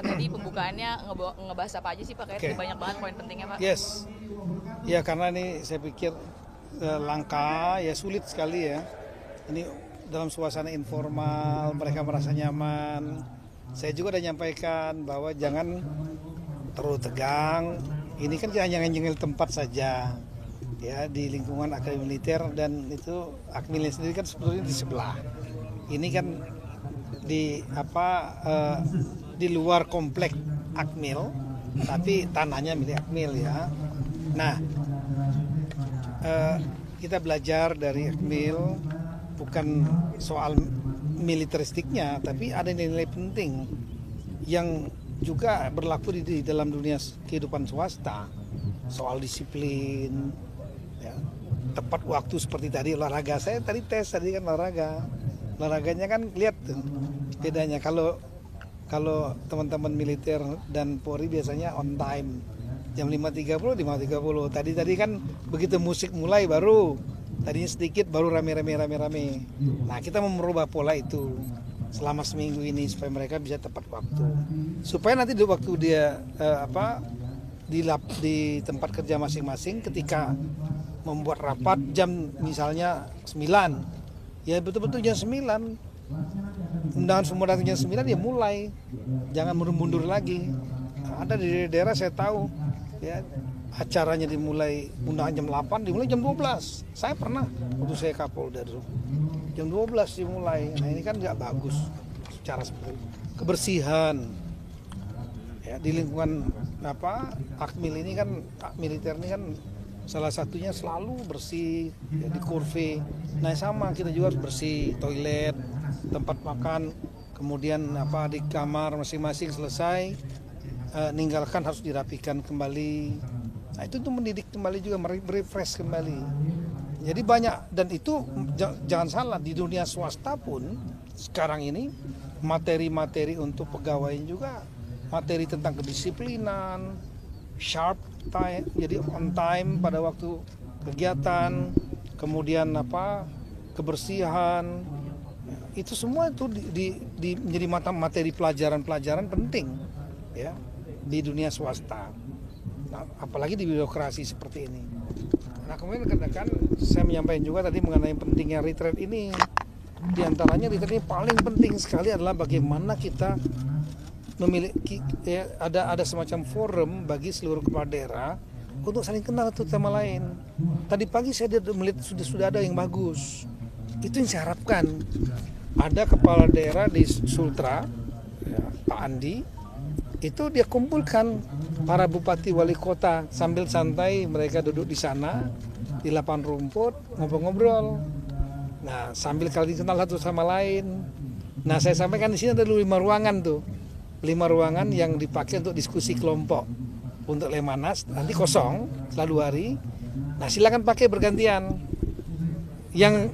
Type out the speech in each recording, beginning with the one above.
Pak. Tadi pembukaannya ngebahas apa aja sih Pak? Kayak banyak banget poin pentingnya Pak. Yes, ya karena ini saya pikir langka, ya sulit sekali ya. Ini dalam suasana informal, mereka merasa nyaman. Saya juga sudah menyampaikan bahwa jangan terlalu tegang. Ini kan hanya nyengil tempat saja, ya di lingkungan akademi militer, dan itu Akmilnya sendiri kan sebetulnya di sebelah. Ini kan di luar komplek Akmil, tapi tanahnya milik Akmil ya. Nah, kita belajar dari Akmil bukan soal militeristiknya, tapi ada nilai penting yang juga berlaku di dalam dunia kehidupan swasta, soal disiplin, ya, tepat waktu seperti tadi olahraga. Saya tadi tes tadi kan olahraganya kan lihat tuh bedanya. Kalau teman-teman militer dan Polri biasanya on time jam 5.30. Tadi kan begitu musik mulai baru tadinya sedikit baru rame. Nah, kita mau merubah pola itu selama seminggu ini supaya mereka bisa tepat waktu. Supaya nanti di waktu dia di tempat kerja masing-masing ketika membuat rapat jam misalnya 9. Ya betul-betul jam 9. Undangan semua datang jam 9 ya mulai. Jangan mundur lagi. Ada di daerah saya tahu ya, acaranya dimulai undangan jam 8, dimulai jam 12. Saya pernah waktu saya Kapolda dulu. Jam 12 dimulai. Nah, ini kan nggak bagus secara seperti itu. Kebersihan ya di lingkungan Akmil ini kan, militer ini kan salah satunya selalu bersih ya, di kurve. Nah, sama kita juga harus bersih toilet, tempat makan, kemudian di kamar masing-masing selesai ninggalkan harus dirapikan kembali. Nah, itu tuh mendidik kembali juga, merefresh kembali. Jadi banyak, dan itu jangan salah, di dunia swasta pun sekarang ini materi-materi untuk pegawai juga, materi tentang kedisiplinan, sharp time, jadi on time pada waktu kegiatan, kemudian kebersihan, itu semua itu menjadi materi pelajaran penting ya di dunia swasta. Nah, apalagi di birokrasi seperti ini. Nah, kemudian kan saya menyampaikan juga tadi mengenai pentingnya retreat ini. Di antaranya retreat ini paling penting sekali adalah bagaimana kita memiliki ada semacam forum bagi seluruh kepala daerah untuk saling kenal satu sama lain. Tadi pagi saya melihat sudah ada yang bagus. Itu yang saya harapkan. Ada kepala daerah di Sultra, ya, Pak Andi, itu dia kumpulkan para bupati wali kota sambil santai, mereka duduk di sana di lapangan rumput ngobrol-ngobrol. Nah, sambil kalian kenal satu sama lain. Nah, saya sampaikan di sini ada 5 ruangan tuh. 5 ruangan yang dipakai untuk diskusi kelompok. Untuk Lemanas nanti kosong setelah 2 hari. Nah, silakan pakai bergantian. Yang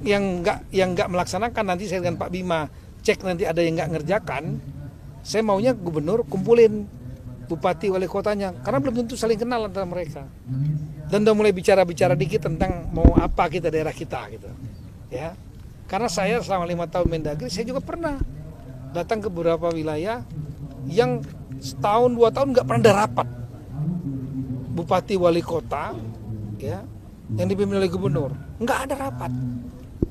enggak melaksanakan nanti saya dengan Pak Bima cek nanti ada yang enggak ngerjakan. Saya maunya gubernur kumpulin bupati wali kotanya, karena belum tentu saling kenal antara mereka. Dan udah mulai bicara dikit tentang mau apa kita daerah kita gitu. Ya. Karena saya selama 5 tahun Mendagri, saya juga pernah datang ke beberapa wilayah yang setahun 2 tahun nggak pernah ada rapat. Bupati wali kota ya, yang dipimpin oleh gubernur, nggak ada rapat.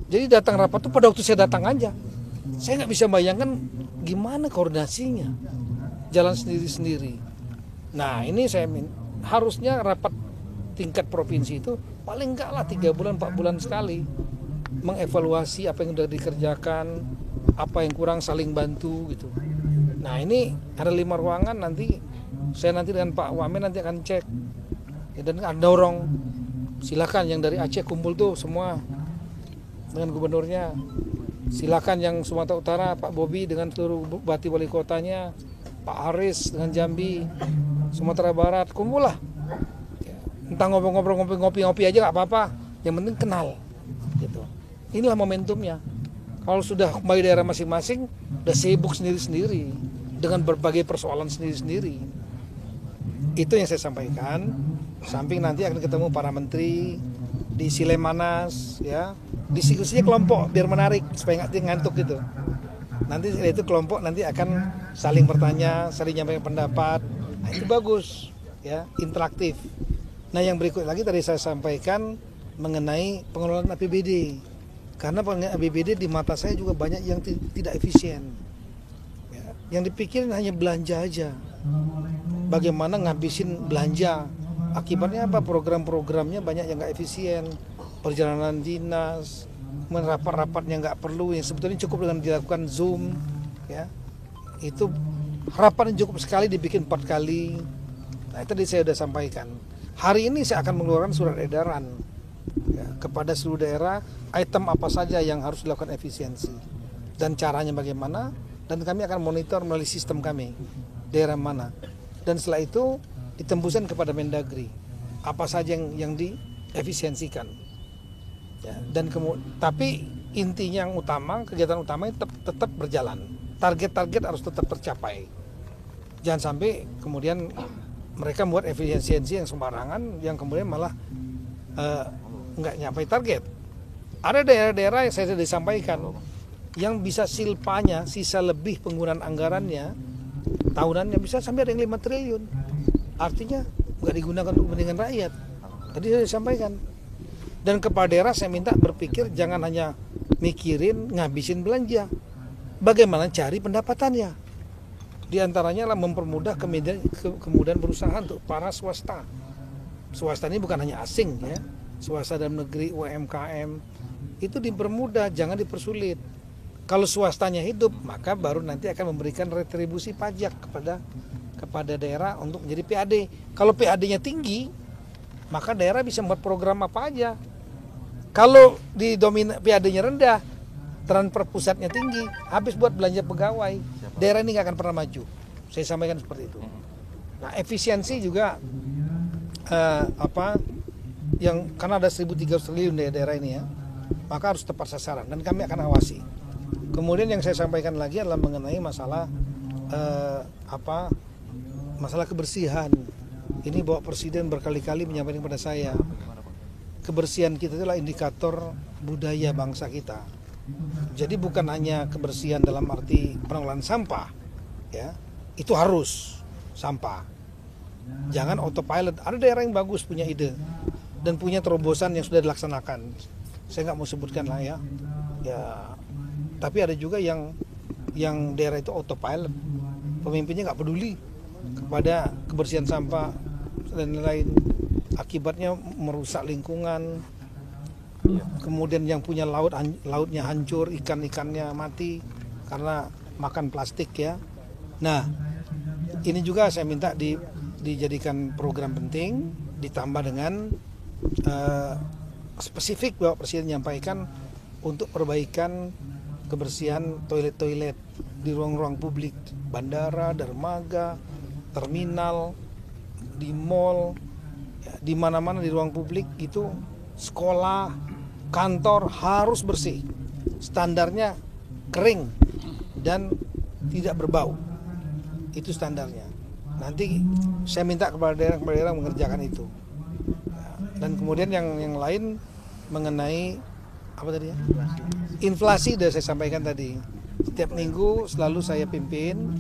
Jadi datang rapat tuh pada waktu saya datang aja. Saya nggak bisa bayangkan gimana koordinasinya, jalan sendiri-sendiri. Nah, ini saya harusnya rapat tingkat provinsi itu paling enggak lah 3 bulan 4 bulan sekali, mengevaluasi apa yang sudah dikerjakan, apa yang kurang, saling bantu gitu. Nah, ini ada 5 ruangan, nanti saya dengan Pak Wamen nanti akan cek ya, dan akan dorong silakan yang dari Aceh kumpul tuh semua dengan gubernurnya. Silakan yang Sumatera Utara, Pak Bobi dengan seluruh bupati wali kotanya, Pak Haris dengan Jambi, Sumatera Barat, kumpul lah. Entah ngobrol-ngobrol, ngopi-ngopi aja nggak apa-apa, yang penting kenal. Gitu. Inilah momentumnya. Kalau sudah kembali daerah masing-masing, udah sibuk sendiri-sendiri dengan berbagai persoalan sendiri-sendiri. Itu yang saya sampaikan. Samping nanti akan ketemu para menteri di Silemanas, ya. Diskusinya kelompok biar menarik supaya nggak ngantuk gitu. Nanti itu kelompok nanti akan saling bertanya, saling nyampaikan pendapat. Nah, itu bagus, ya, interaktif. Nah, yang berikut lagi tadi saya sampaikan mengenai pengelolaan APBD. Karena pengelolaan APBD di mata saya juga banyak yang tidak efisien. Ya, yang dipikirin hanya belanja aja. Bagaimana ngabisin belanja? Akibatnya apa? Program-programnya banyak yang nggak efisien. Perjalanan dinas, rapat-rapatnya nggak perlu, yang sebetulnya cukup dengan dilakukan Zoom, ya. Itu harapan cukup sekali dibikin 4 kali. Nah, itu tadi saya sudah sampaikan. Hari ini saya akan mengeluarkan surat edaran, ya, kepada seluruh daerah, item apa saja yang harus dilakukan efisiensi dan caranya bagaimana, dan kami akan monitor melalui sistem kami daerah mana, dan setelah itu ditembuskan kepada Mendagri apa saja yang diefisiensikan, ya. Dan tapi intinya yang utama, kegiatan utamanya tetap berjalan. Target-target harus tetap tercapai. Jangan sampai kemudian mereka membuat efisiensi yang sembarangan, yang kemudian malah nggak nyampe target. Ada daerah-daerah yang saya sudah disampaikan yang bisa silpanya, sisa lebih penggunaan anggarannya tahunannya bisa sampai ada yang 5 triliun. Artinya nggak digunakan untuk kepentingan rakyat. Tadi saya disampaikan. Dan kepala daerah saya minta berpikir jangan hanya mikirin ngabisin belanja. Bagaimana cari pendapatannya? Di antaranya lah mempermudah kemudahan berusaha untuk para swasta. Swasta ini bukan hanya asing, ya. Swasta dalam negeri, UMKM itu dipermudah, jangan dipersulit. Kalau swastanya hidup, maka baru nanti akan memberikan retribusi pajak kepada daerah untuk menjadi PAD. Kalau PAD-nya tinggi, maka daerah bisa membuat program apa aja. Kalau PAD-nya rendah, transfer pusatnya tinggi, habis buat belanja pegawai, daerah ini nggak akan pernah maju. Saya sampaikan seperti itu. Nah, efisiensi juga karena ada 1.300 triliun di daerah ini, ya, maka harus tepat sasaran dan kami akan awasi. Kemudian yang saya sampaikan lagi adalah mengenai masalah masalah kebersihan. Ini Bapak Presiden berkali-kali menyampaikan kepada saya, kebersihan kita itulah indikator budaya bangsa kita. Jadi bukan hanya kebersihan dalam arti pengelolaan sampah, ya, itu harus sampah. Jangan autopilot. Ada daerah yang bagus punya ide dan punya terobosan yang sudah dilaksanakan. Saya nggak mau sebutkan lah, ya. Tapi ada juga yang daerah itu autopilot. Pemimpinnya nggak peduli kepada kebersihan sampah dan lain-lain. Akibatnya merusak lingkungan. Kemudian yang punya lautnya hancur, ikan-ikannya mati karena makan plastik, ya. Nah, ini juga saya minta dijadikan program penting, ditambah dengan spesifik Bapak Presiden menyampaikan untuk perbaikan kebersihan toilet-toilet di ruang-ruang publik, bandara, dermaga, terminal, di mall, ya, di mana-mana di ruang publik itu, sekolah, kantor harus bersih, standarnya kering dan tidak berbau, itu standarnya. Nanti saya minta kepada daerah mengerjakan itu. Dan kemudian yang lain mengenai apa tadi, ya? Inflasi sudah saya sampaikan tadi. Setiap minggu selalu saya pimpin.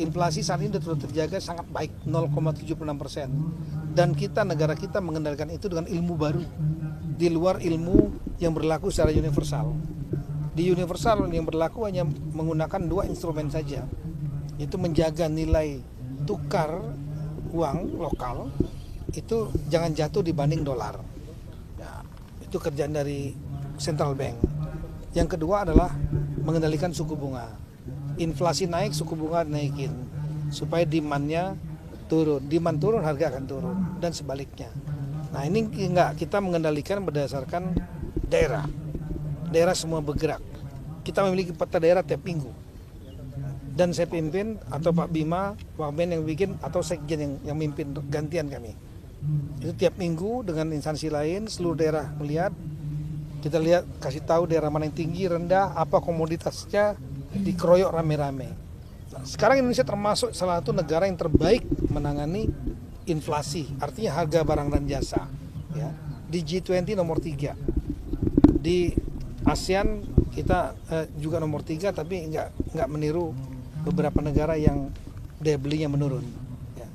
Inflasi saat ini sudah terjaga sangat baik, 0,76%. Dan negara kita mengendalikan itu dengan ilmu baru, di luar ilmu yang berlaku secara universal. Di universal yang berlaku hanya menggunakan 2 instrumen saja, yaitu menjaga nilai tukar uang lokal itu jangan jatuh dibanding dolar. Ya, itu kerjaan dari central bank. Yang kedua adalah mengendalikan suku bunga. Inflasi naik, suku bunga naikin supaya demandnya turun. Demand turun, harga akan turun dan sebaliknya. Nah, ini kita mengendalikan berdasarkan daerah. Daerah semua bergerak. Kita memiliki peta daerah tiap minggu. Dan saya pimpin, atau Pak Bima, Pak Ben yang bikin, atau Sekjen yang mimpin gantian kami. Itu tiap minggu dengan instansi lain, seluruh daerah melihat. Kita lihat, kasih tahu daerah mana yang tinggi, rendah, apa komoditasnya, dikeroyok rame-rame. Nah, sekarang Indonesia termasuk salah satu negara yang terbaik menangani inflasi, artinya harga barang dan jasa, ya. Di G20 nomor 3, di ASEAN kita juga nomor 3, tapi nggak meniru beberapa negara yang daya belinya menurun. Ya.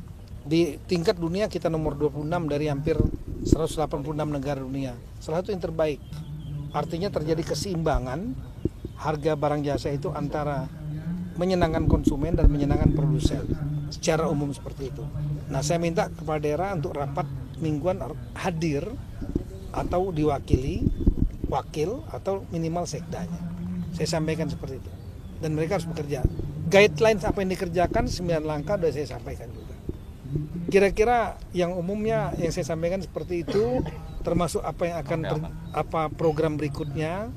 Di tingkat dunia kita nomor 26 dari hampir 186 negara dunia. Salah satu yang terbaik. Artinya terjadi keseimbangan harga barang jasa itu antara menyenangkan konsumen dan menyenangkan produsen. Secara umum seperti itu. Nah, saya minta kepada daerah untuk rapat mingguan hadir atau diwakili wakil atau minimal sekdanya. Saya sampaikan seperti itu. Dan mereka harus bekerja. Guidelines apa yang dikerjakan 9 langkah sudah saya sampaikan juga. Kira-kira yang umumnya yang saya sampaikan seperti itu, termasuk apa yang akan apa program berikutnya,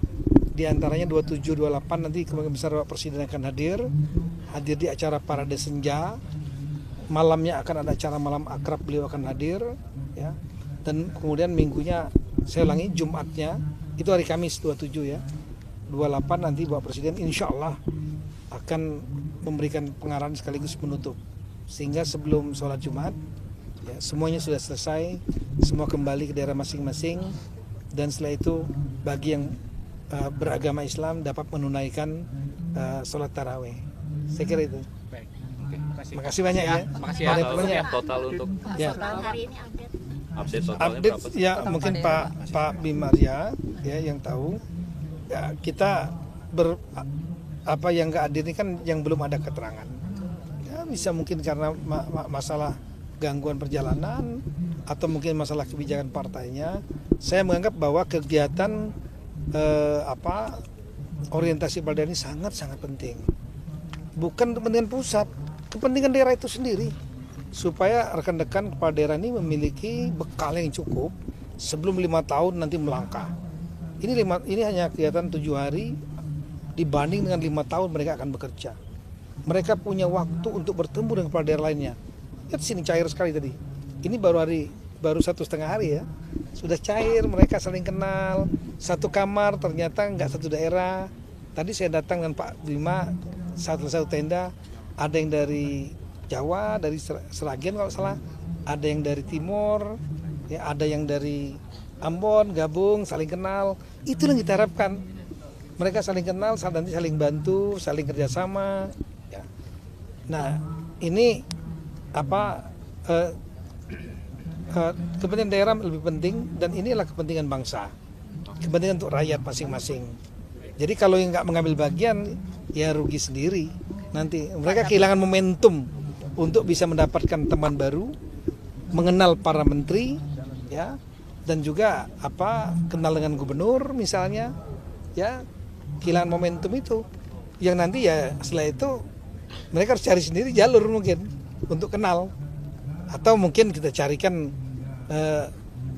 di antaranya 27-28 nanti Kemungkinan Besar Bapak Presiden akan hadir di acara Parade Senja. Malamnya akan ada acara malam akrab, beliau akan hadir, ya. Dan kemudian minggunya, saya ulangi, Jumatnya itu hari Kamis 27 ya, 28 nanti Bapak Presiden insya Allah akan memberikan pengarahan sekaligus menutup, sehingga sebelum sholat Jumat ya, semuanya sudah selesai, semua kembali ke daerah masing-masing, dan setelah itu bagi yang beragama Islam dapat menunaikan sholat taraweh. Saya kira itu. Baik. Oke, terima kasih banyak ya. Terima kasih ya. Total untuk Ya. Hari ini update totalnya Update berapa sih? ya mungkin Pak Bimaria ya yang tahu. Ya, kita apa yang nggak hadir ini kan yang belum ada keterangan. Ya, bisa mungkin karena masalah gangguan perjalanan atau mungkin masalah kebijakan partainya. Saya menganggap bahwa kegiatan orientasi pada ini sangat-sangat penting. Bukan kepentingan pusat, kepentingan daerah itu sendiri. Supaya rekan-rekan kepala daerah ini memiliki bekal yang cukup sebelum 5 tahun nanti melangkah. Ini hanya kegiatan 7 hari dibanding dengan 5 tahun mereka akan bekerja. Mereka punya waktu untuk bertemu dengan kepala daerah lainnya. Lihat sini cair sekali tadi. Ini baru 1,5 hari ya. Sudah cair, mereka saling kenal. Satu kamar ternyata nggak satu daerah. Tadi saya datang dengan Pak Bima satu tenda. Ada yang dari Jawa, dari Seragen kalau salah, ada yang dari Timur, ya, ada yang dari Ambon, gabung, saling kenal. Itu yang kita harapkan. Mereka saling kenal, nanti saling bantu, saling kerjasama. Ya. Nah, ini kepentingan daerah lebih penting, dan inilah kepentingan bangsa, kepentingan untuk rakyat masing-masing. Jadi kalau yang nggak mengambil bagian, ya rugi sendiri. Nanti mereka kehilangan momentum untuk bisa mendapatkan teman baru, mengenal para menteri, ya, dan juga kenal dengan gubernur misalnya, ya, kehilangan momentum itu, yang nanti ya setelah itu mereka harus cari sendiri jalur mungkin untuk kenal, atau mungkin kita carikan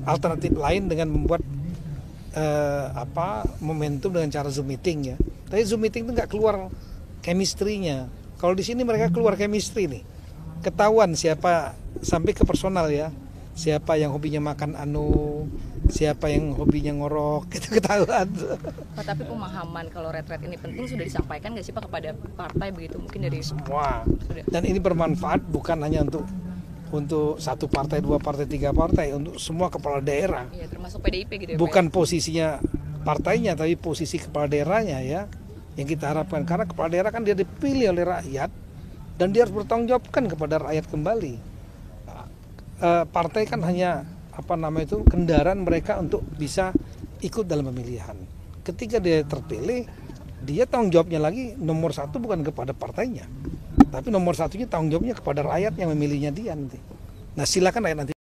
alternatif lain dengan membuat momentum dengan cara Zoom meeting ya. Tapi Zoom meeting itu nggak keluar chemistry-nya. Kalau di sini mereka keluar chemistry nih. Ketahuan siapa, sampai ke personal ya, siapa yang hobinya makan siapa yang hobinya ngorok, itu ketahuan. Pak, tapi pemahaman kalau retret ini penting sudah disampaikan nggak sih Pak kepada partai begitu, mungkin dari semua. Sudah. Dan ini bermanfaat bukan hanya untuk 1 partai, 2 partai, 3 partai, untuk semua kepala daerah. Iya, termasuk PDIP gitu ya. Bukan posisinya partainya, tapi posisi kepala daerahnya ya, yang kita harapkan. Karena kepala daerah kan dia dipilih oleh rakyat, dan dia harus bertanggung jawabkan kepada rakyat kembali. Partai kan hanya kendaraan mereka untuk bisa ikut dalam pemilihan. Ketika dia terpilih, dia tanggung jawabnya lagi nomor 1 bukan kepada partainya, tapi nomor 1-nya tanggung jawabnya kepada rakyat yang memilihnya dia nanti. Nah, silakan rakyat nanti